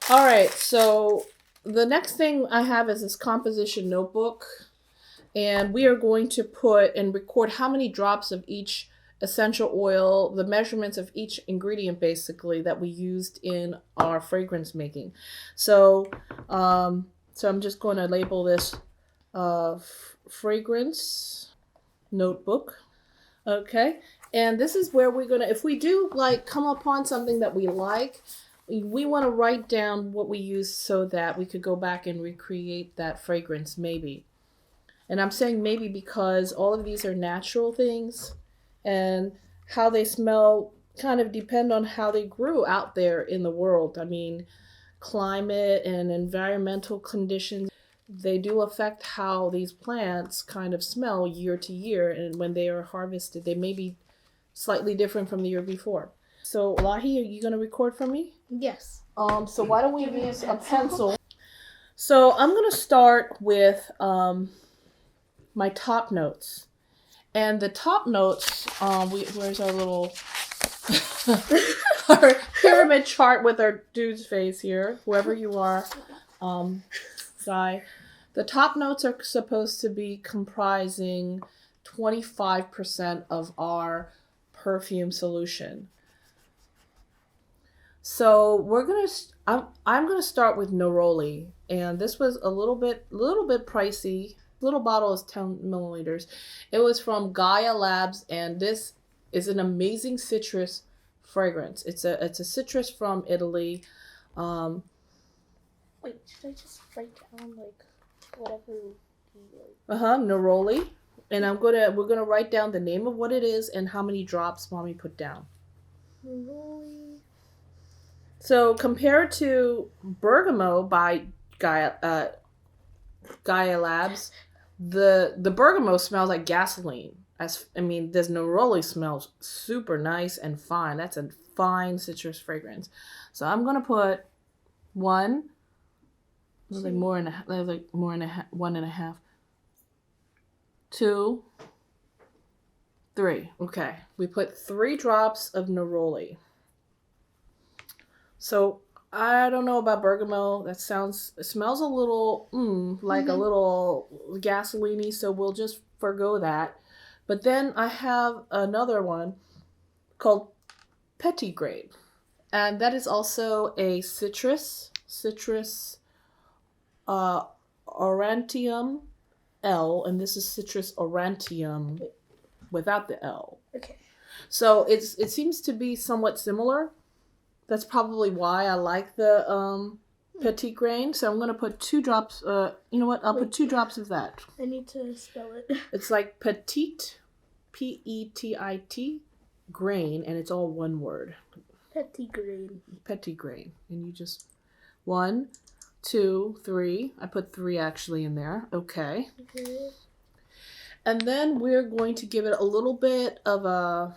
All right, so the next thing I have is this composition notebook, and we are going to put and record how many drops of each essential oil, the measurements of each ingredient basically that we used in our fragrance making. So, so I'm just going to label this fragrance notebook. Okay, and this is where we're gonna, if we do like come upon something that we like, we want to write down what we use so that we could go back and recreate that fragrance maybe. And I'm saying maybe because all of these are natural things, and how they smell kind of depend on how they grew out there in the world. I mean, climate and environmental conditions, they do affect how these plants kind of smell year to year, and when they are harvested they may be slightly different from the year before. So Lahi, are you going to record for me? Yes. So why don't we use a pencil? So I'm going to start with my top notes. And the top notes, where's our little our pyramid chart with our dude's face here, whoever you are, guy. The top notes are supposed to be comprising 25% of our perfume solution. So I'm gonna start with Neroli, and this was a little bit pricey. Little bottle is 10 milliliters. It was from Gaia Labs, and this is an amazing citrus fragrance. It's a citrus from Italy. Wait, should I just write down like whatever you like? Neroli, and we're gonna write down the name of what it is and how many drops Mommy put down. Neroli. So compared to Bergamo by Gaia Labs, the Bergamo smells like gasoline. This Neroli smells super nice and fine. That's a fine citrus fragrance. So I'm gonna put one. Like more and a half, 1.5. 2, 3. Okay, we put 3 drops of Neroli. So I don't know about bergamot. It smells a little like a little gasoline-y, so we'll just forgo that. But then I have another one called PT3, and that is also a citrus aurantium L, and this is citrus aurantium without the L. Okay. So it seems to be somewhat similar. That's probably why I like the petit grain. So I'm going to put 2 drops. You know what? I'll put 2 drops of that. I need to spell it. It's like petite, P-E-T-I-T, grain, and it's all one word. Petit grain. Petit grain. And you just 1, 2, 3. I put 3 actually in there. Okay. Okay. And then we're going to give it a little bit of a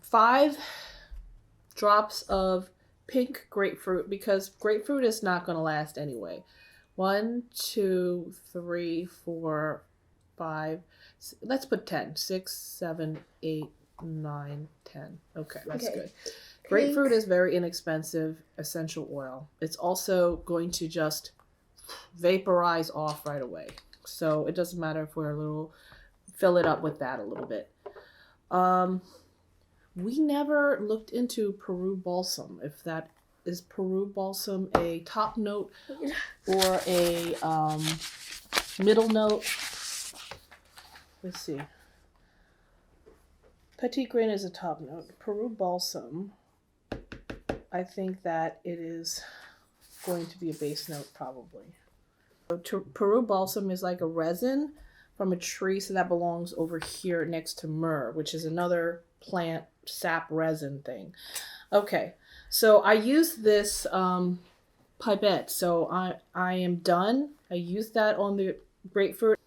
5 drops of pink grapefruit, because grapefruit is not going to last anyway. 1, 2, 3, 4, 5. Let's put 10. 6, 7, 8, 9, 10. Okay, that's good. Grapefruit is very inexpensive essential oil. It's also going to just vaporize off right away. So it doesn't matter if we're fill it up with that a little bit. We never looked into Peru balsam. If that is Peru balsam a top note or a middle note. Let's see. Petit grain is a top note. Peru balsam, I think that it is going to be a base note probably. So Peru balsam is like a resin from a tree, so that belongs over here next to myrrh, which is another plant sap resin thing. Okay, so I used this pipette, so I am done. I used that on the grapefruit.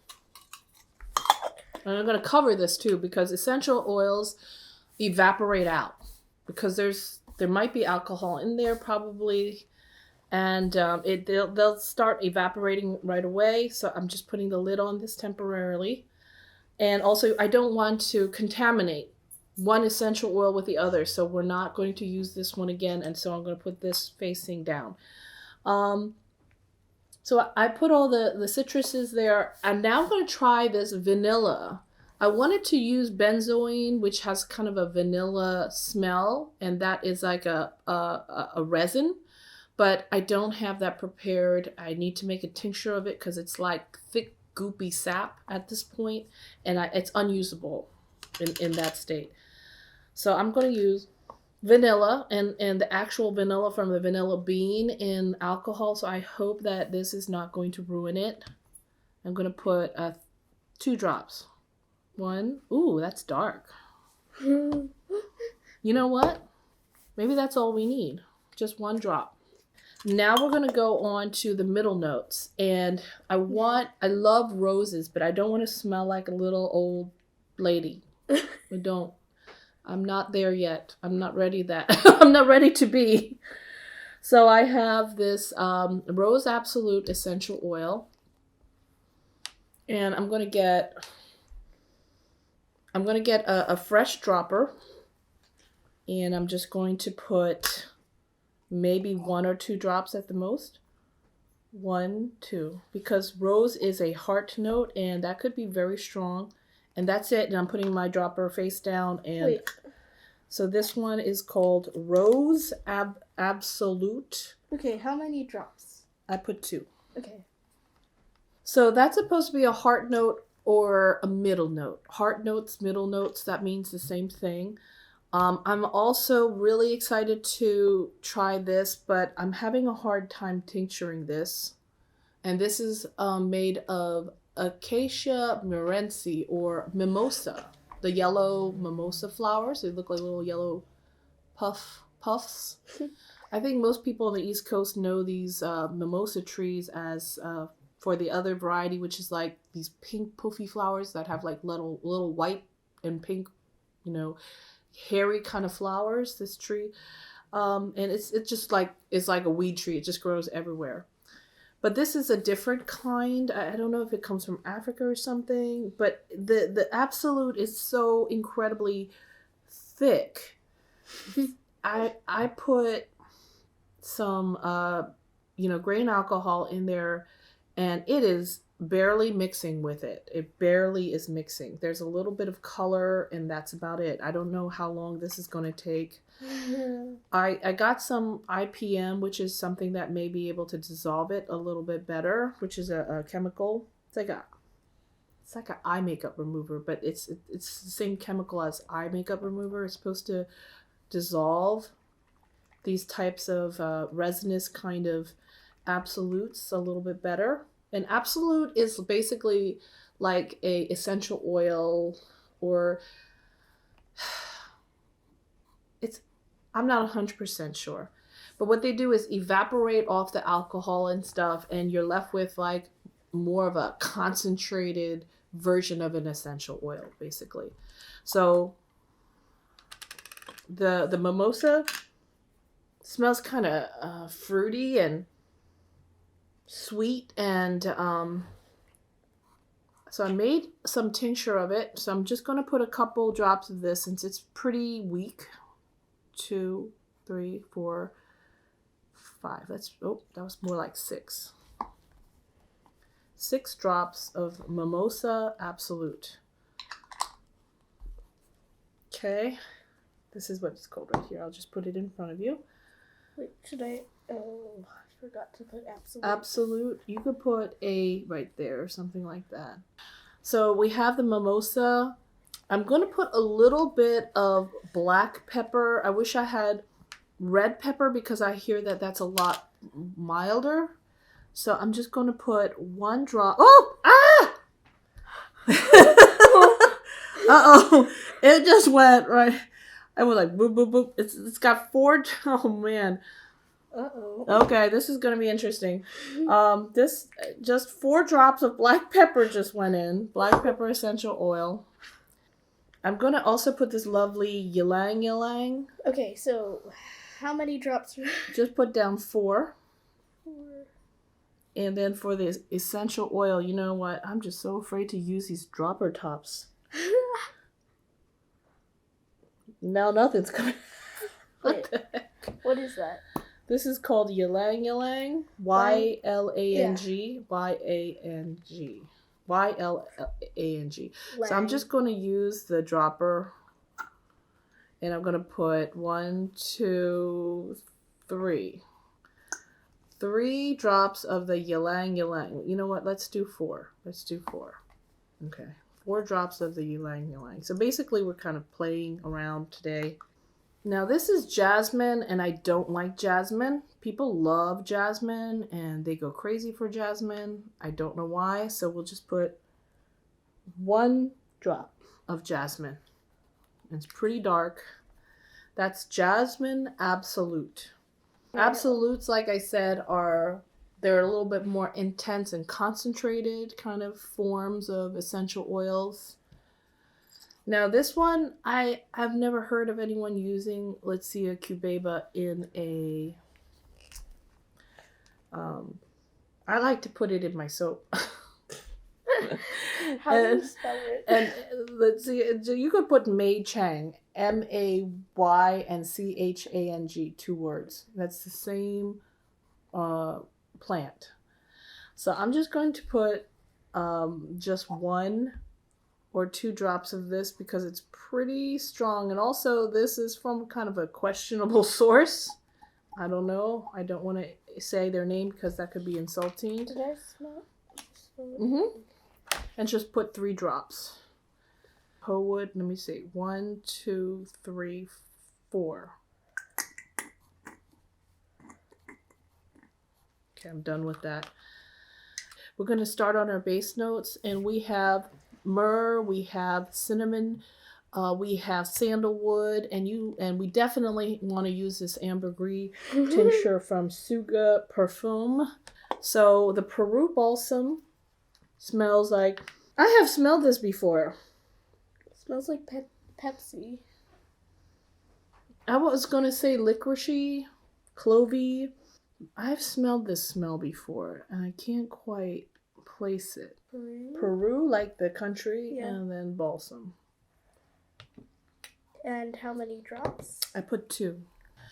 And I'm going to cover this too, because essential oils evaporate out, because there might be alcohol in there probably, and they'll start evaporating right away. So I'm just putting the lid on this temporarily. And also I don't want to contaminate one essential oil with the other. So we're not going to use this one again. And so I'm going to put this facing down. So I put all the citruses there. I'm now going to try this vanilla. I wanted to use benzoin, which has kind of a vanilla smell, and that is like a resin, but I don't have that prepared. I need to make a tincture of it because it's like thick, goopy sap at this point, and it's unusable in that state. So I'm going to use vanilla and the actual vanilla from the vanilla bean in alcohol. So I hope that this is not going to ruin it. I'm going to put 2 drops. 1. Ooh, that's dark. You know what? Maybe that's all we need. Just 1 drop. Now we're going to go on to the middle notes. And I love roses, but I don't want to smell like a little old lady. I don't. I'm not there yet. I'm not ready I'm not ready to be. So I have this Rose Absolute essential oil. And I'm going to get a fresh dropper. And I'm just going to put maybe 1 or 2 drops at the most. 1, 2. Because rose is a heart note and that could be very strong. And that's it. And I'm putting my dropper face down. And wait. So this one is called Rose Absolute. Okay, how many drops? I put 2. Okay. So that's supposed to be a heart note or a middle note. Heart notes, middle notes, that means the same thing. I'm also really excited to try this, but I'm having a hard time tincturing this. And this is made of Acacia mirense or mimosa. The yellow mimosa flowers. They look like little yellow puffs. I think most people on the East Coast know these mimosa trees as for the other variety, which is like these pink puffy flowers that have like little white and pink, hairy kind of flowers. This tree, and it's just like it's like a weed tree. It just grows everywhere. But this is a different kind. I don't know if it comes from Africa or something, but the Absolute is so incredibly thick. I put some grain alcohol in there and it is barely mixing with it. It barely is mixing. There's a little bit of color and that's about it. I don't know how long this is going to take. I got some IPM, which is something that may be able to dissolve it a little bit better, which is a chemical. It's like an eye makeup remover, but it's the same chemical as eye makeup remover. It's supposed to dissolve these types of resinous kind of absolutes a little bit better. And Absolute is basically like a essential oil, or I'm not 100% sure. But what they do is evaporate off the alcohol and stuff, and you're left with like more of a concentrated version of an essential oil, basically. So the mimosa smells kind of fruity and sweet, and so I made some tincture of it. So I'm just going to put a couple drops of this since it's pretty weak. 2, 3, 4, 5. That was more like 6. 6 drops of Mimosa Absolute. Okay, this is what it's called right here. I'll just put it in front of you. Wait, should I? Oh, I forgot to put Absolute. Absolute. You could put a right there or something like that. So we have the mimosa. I'm going to put a little bit of black pepper. I wish I had red pepper because I hear that that's a lot milder. So I'm just going to put 1 drop. Oh! Ah! Uh-oh. It just went right. I went like boop, boop, boop. It's got 4. Oh, man. Uh-oh. Okay, this is going to be interesting. This just 4 drops of black pepper just went in. Black pepper essential oil. I'm going to also put this lovely Ylang-Ylang. Okay, so how many drops? Just put down 4. 4. And then for the essential oil, you know what? I'm just so afraid to use these dropper tops. Now nothing's coming. Wait, what is that? This is called Ylang-Ylang. Y-L-A-N-G. Y-A-N-G. Y-L-A-N-G. So I'm just going to use the dropper. And I'm going to put 1, 2, 3. 3 drops of the Ylang-Ylang. You know what? Let's do 4. Let's do 4. Okay. 4 drops of the Ylang-Ylang. So basically we're kind of playing around today. Now this is jasmine, and I don't like jasmine. People love jasmine and they go crazy for jasmine. I don't know why. So we'll just put 1 drop of jasmine. It's pretty dark. That's Jasmine Absolute. Absolutes, like I said, they're a little bit more intense and concentrated kind of forms of essential oils. Now this one, I've never heard of anyone using Litsia cubeba in a... I like to put it in my soap. How do you spell it? And let's see, you could put May Chang, M-A-Y and C-H-A-N-G, 2 words. That's the same plant. So I'm just going to put just 1 or 2 drops of this because it's pretty strong. And also this is from kind of a questionable source. I don't know. I don't want to say their name because that could be insulting. Did I smell it? Mm-hmm. And just put 3 drops. Howood, let me see. 1, 2, 3, 4. Okay, I'm done with that. We're going to start on our base notes, and we have myrrh, we have cinnamon, we have sandalwood, and we definitely want to use this ambergris tincture from Suga Perfume. So the Peru balsam smells like... I have smelled this before. It smells like Pepsi. I was going to say licoricey, clovey. I've smelled this smell before, and I can't quite place it. Peru, like the country, yeah. And then balsam. And how many drops? I put 2.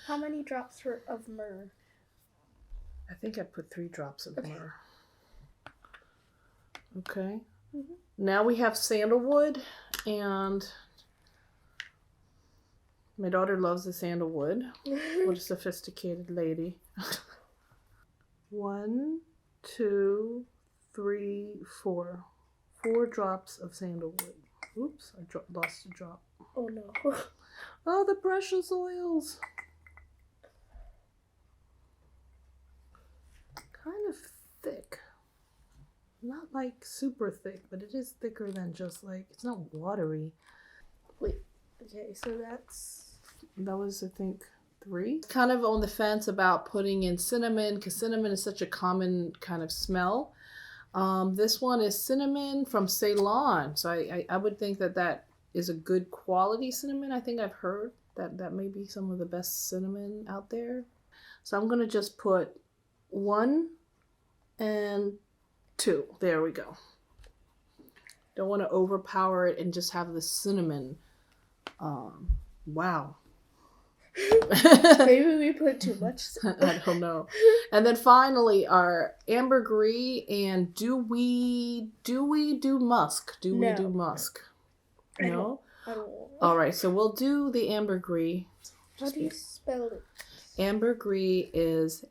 How many drops of myrrh? I think I put 3 drops of myrrh. Okay. Mm-hmm. Now we have sandalwood, and my daughter loves the sandalwood. What a sophisticated lady. 1, 2, 3, 4. 4 drops of sandalwood. Oops, I lost a drop. Oh no. Oh, the precious oils. Kind of thick. Not like super thick, but it is thicker than just like, it's not watery. Wait, okay, so that was, I think, 3. Kind of on the fence about putting in cinnamon, because cinnamon is such a common kind of smell. This one is cinnamon from Ceylon. So I would think that is a good quality cinnamon. I think I've heard that may be some of the best cinnamon out there. So I'm going to just put 1 and 2. There we go. Don't want to overpower it and just have the cinnamon. Wow. Maybe we put too much. I don't know. And then finally our ambergris, and do we do musk? Do we do musk? No? I don't know. All right, so we'll do the ambergris. How do you spell it? Ambergris is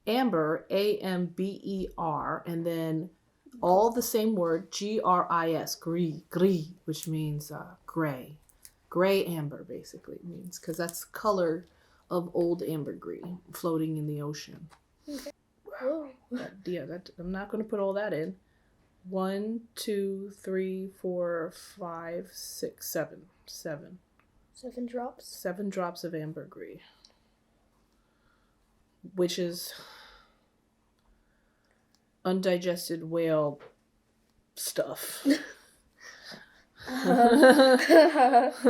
amber, A-M-B-E-R, and then all the same word, G-R-I-S, gris, which means gray. Gray amber basically means, because that's the color of old ambergris floating in the ocean. Okay. I'm not going to put all that in. 1, 2, 3, 4, 5, 6, 7. 7 drops? 7 drops of ambergris. Which is undigested whale stuff. That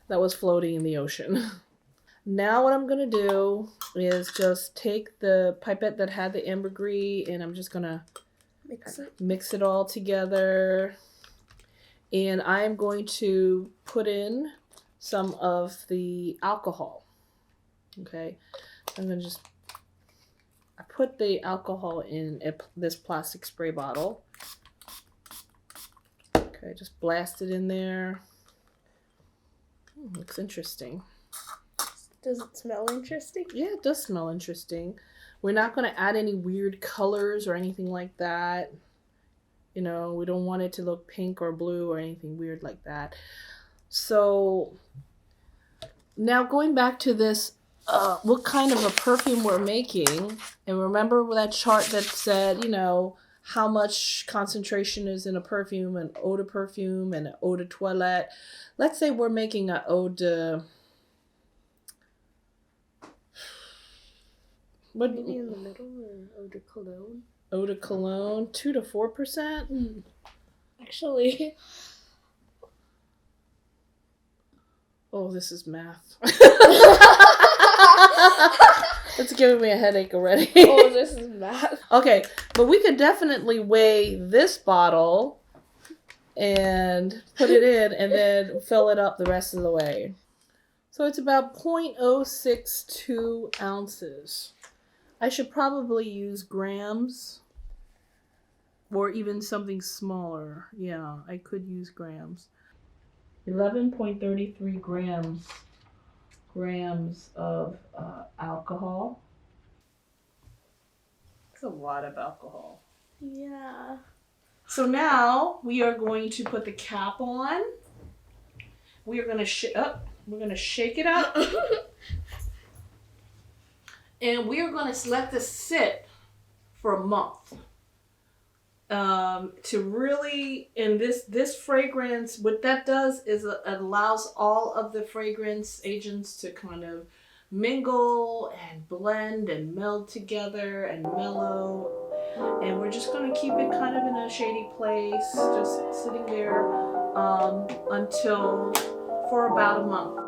was floating in the ocean. Now what I'm going to do is just take the pipette that had the ambergris, and I'm just going to mix it all together. And I'm going to put in some of the alcohol. Okay, I'm gonna just, I put the alcohol in this plastic spray bottle. Okay, just blast it in there. Looks interesting. Does it smell interesting? Yeah, it does smell interesting. We're not going to add any weird colors or anything like that. You know, we don't want it to look pink or blue or anything weird like that. So now going back to this, what kind of a perfume we're making. And remember that chart that said, you know, how much concentration is in a perfume, an eau de perfume and an eau de toilette. Let's say we're making an eau de... What? Maybe in the middle, or eau de cologne. Eau de cologne, 2 to 4%. Actually, oh, this is math. It's giving me a headache already. oh, this is math. Okay, but we could definitely weigh this bottle and put it in and then fill it up the rest of the way. So it's about 0.062 ounces. I should probably use grams or even something smaller. Yeah, I could use grams. 11.33 grams of alcohol. That's a lot of alcohol. Yeah. So now we are going to put the cap on. We are going to we're going to shake it up. And we are going to let this sit for a month. To really, and this fragrance, what that does is it allows all of the fragrance agents to kind of mingle and blend and meld together and mellow. And we're just going to keep it kind of in a shady place, just sitting there for about a month.